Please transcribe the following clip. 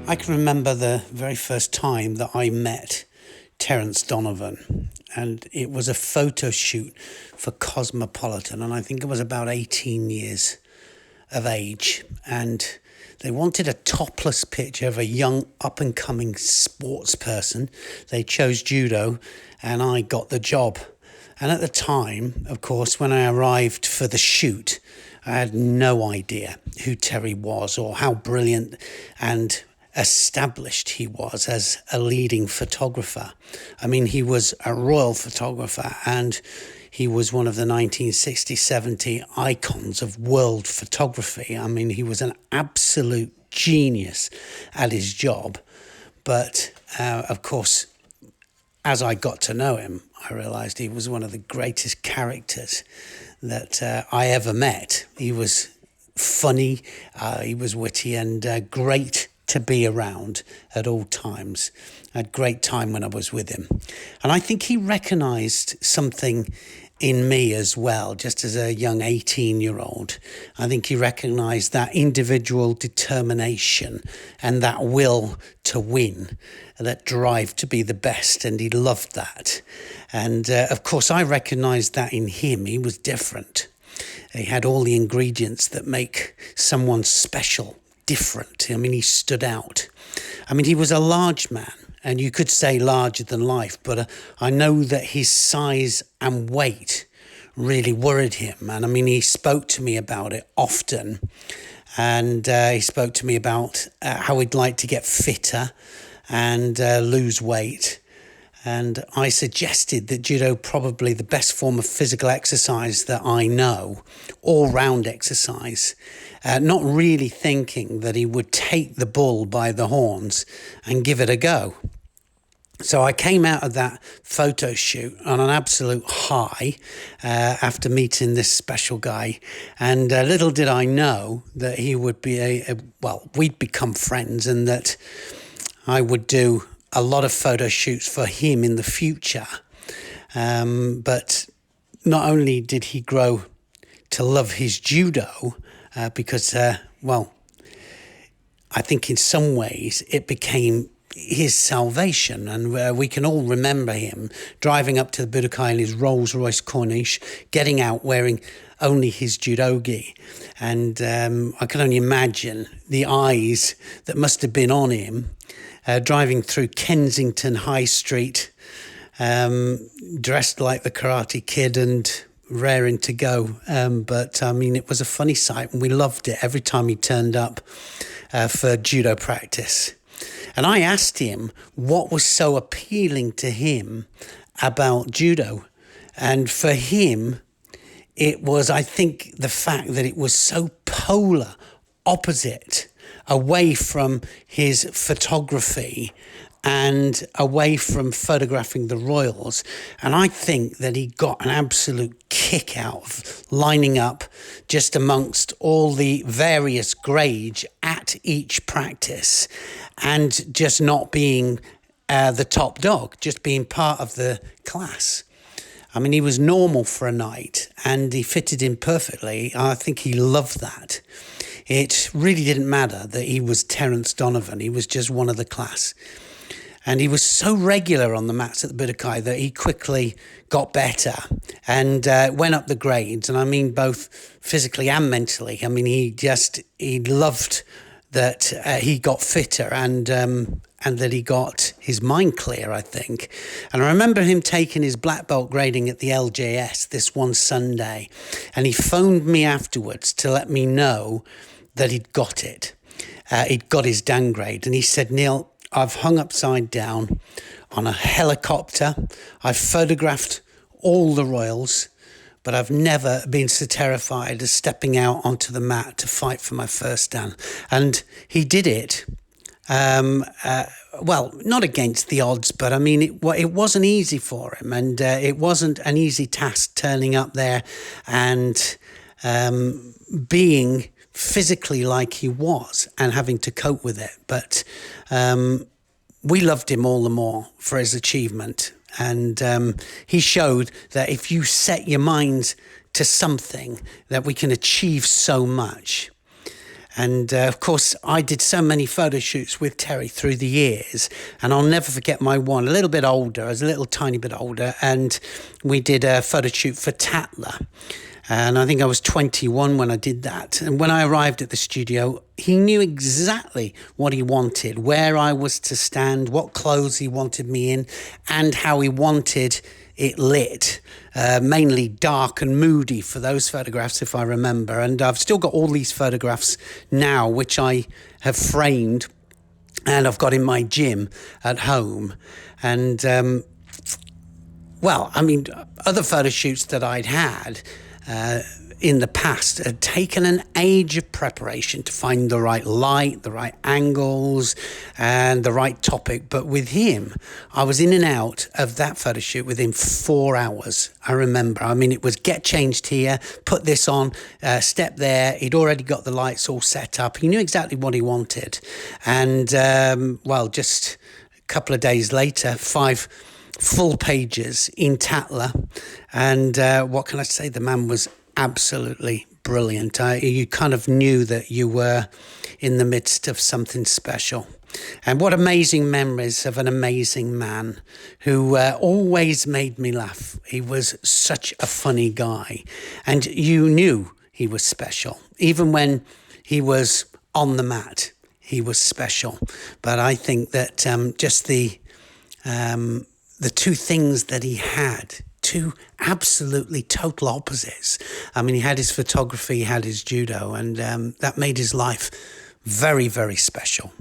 I can remember the very first time that I met Terrence Donovan, and it was a photo shoot for Cosmopolitan, and I think I was about 18 years of age, and they wanted a topless picture of a young up-and-coming sports person. They chose Judo, and I got the job. And at the time, of course, when I arrived for the shoot, I had no idea who Terry was or how brilliant and established he was as a leading photographer. I mean, he was a royal photographer, and he was one of the 1960-70 icons of world photography. I mean, he was an absolute genius at his job. But, of course, as I got to know him, I realised he was one of the greatest characters that I ever met. He was funny, he was witty, and great to be around at all times. I had a great time when I was with him. And I think he recognised something in me as well, just as a young 18-year-old. I think he recognised that individual determination and that will to win, that drive to be the best, and he loved that. And of course, I recognised that in him. He was different. He had all the ingredients that make someone special, different. I mean, he stood out. I mean, he was a large man, and you could say larger than life, but I know that his size and weight really worried him. And I mean, he spoke to me about it often, and he spoke to me about how he'd like to get fitter and lose weight. And I suggested that judo probably the best form of physical exercise that I know, all-round exercise, not really thinking that he would take the bull by the horns and give it a go. So I came out of that photo shoot on an absolute high after meeting this special guy. And little did I know that he would be we'd become friends, and that I would do a lot of photo shoots for him in the future. But not only did he grow to love his judo, because, I think in some ways it became his salvation. And we can all remember him driving up to the Budokwai in his Rolls-Royce Corniche, getting out wearing only his judogi. And I can only imagine the eyes that must have been on him, driving through Kensington High Street, dressed like the Karate Kid and raring to go. But I mean, it was a funny sight, and we loved it every time he turned up for judo practice. And I asked him what was so appealing to him about judo. And for him, it was, I think, the fact that it was so polar opposite, away from his photography and away from photographing the royals. And I think that he got an absolute kick out of lining up just amongst all the various grades at each practice, and just not being the top dog, just being part of the class. I mean, he was normal for a night, and he fitted in perfectly. I think he loved that. It really didn't matter that he was Terrence Donovan. He was just one of the class. And he was so regular on the mats at the Budokwai that he quickly got better and went up the grades. And I mean, both physically and mentally. I mean, he loved that he got fitter and that he got his mind clear, I think. And I remember him taking his black belt grading at the LJS this one Sunday, and he phoned me afterwards to let me know that he'd got it. He'd got his Dan grade, and he said, "Neil, I've hung upside down on a helicopter. I've photographed all the royals, but I've never been so terrified as stepping out onto the mat to fight for my first Dan." And he did it. Not against the odds, but I mean, it wasn't easy for him, and it wasn't an easy task turning up there and being physically like he was and having to cope with it. But we loved him all the more for his achievement. And he showed that if you set your mind to something, that we can achieve so much. And of course, I did so many photo shoots with Terry through the years, and I'll never forget my one, a little bit older, I was a little tiny bit older, and we did a photo shoot for Tatler. And I think I was 21 when I did that. And when I arrived at the studio, he knew exactly what he wanted, where I was to stand, what clothes he wanted me in, and how he wanted it lit, mainly dark and moody for those photographs, if I remember. And I've still got all these photographs now, which I have framed and I've got in my gym at home. And, well, I mean, other photo shoots that I'd had in the past had taken an age of preparation to find the right light, the right angles, and the right topic. But with him, I was in and out of that photo shoot within 4 hours. I remember. I mean, it was get changed here, put this on, step there. He'd already got the lights all set up. He knew exactly what he wanted. And, well, just a couple of days later, 5 full pages in Tatler, and what can I say? The man was absolutely brilliant. You kind of knew that you were in the midst of something special. And what amazing memories of an amazing man who always made me laugh. He was such a funny guy, and you knew he was special. Even when he was on the mat, he was special. But I think that just the two things that he had, two absolutely total opposites. I mean, he had his photography, he had his judo, and that made his life very, very special.